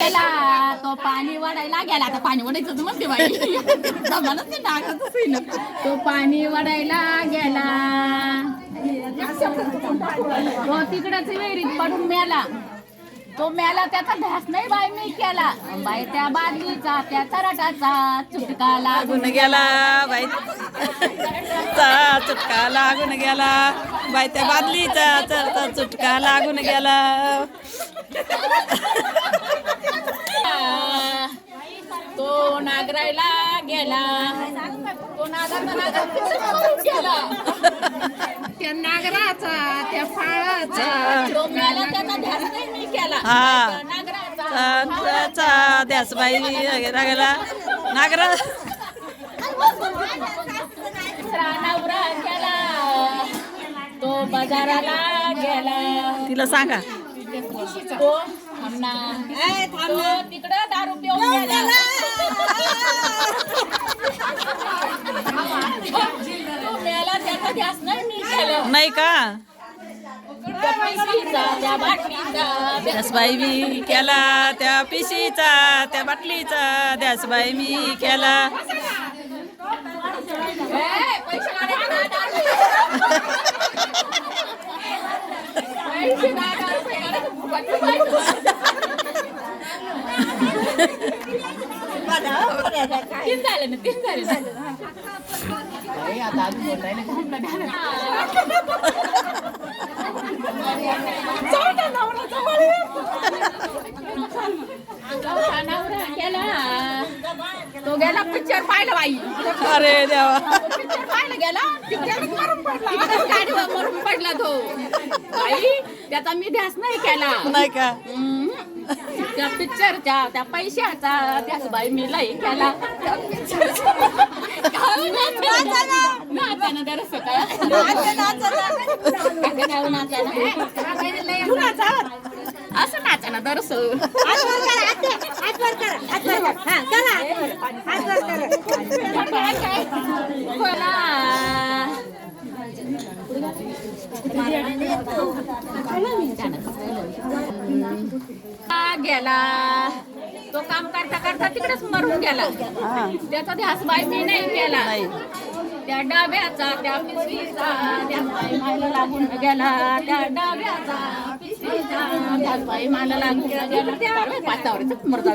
गेला तो पाणी वडायला गेला. आता पाणी वडायचं म्हणते बाई जमानच नाही नागाचं सीन. तो पाणी वडायला गेला तो तिकडच विहिरीत पडून मेला. तो मेला त्याचा ध्यास नाही बाई मी केला. बाई त्या बादलीचा त्या चराटाचा चुटका लागून गेला बाई चुटका लागून गेला. बाई त्या बादलीचा चुटका लागून गेला. तो नागरायला गेला. तो नागराचा गेला. त्या नागराचा त्या फाळाचा तो मेला त्याचा ध्यास नाही मी केला. हा नागराचा द्यास बाई गेला नागरा नवरा गेला. तो बाजाराला गेला. तिला सांगा तो तिकडं दारू पिऊन गेला. तो मेला त्याचा ध्यास नाही मी केला. नाही का त्या पिशवीचा, त्या बाटलीचा द्यास बाई मी केला. त्या पिशीचा त्या बाटलीचा द्यास बाई मी केला. पैसे तीन झाले ना. आता अजून बोलायला नवरा गेला. तो गेला पिक्चर पाहिलं बाई. अरे देवा पिक्चर पाहायला गेला. तिकडे मरून पडला. गाडीवर मरून पडला तो बाई. त्याचा मी ध्यास नाही केला. नाही का त्या पिक्चरच्या त्या पैशाचा ध्यास बाई मी लई केला. नाचाना दरस असं नाचाना दरस गेला. तो काम करता करता तिकडेच मरून गेला. त्याचा ध्यास बाई मी नाही केला. त्या डब्याचा त्या पिशवीचा ध्यास बाई मला लागून गेला. त्या डब्याचा पिशवीचा ध्यास बाई मला लागून गेला. पाचावर मरता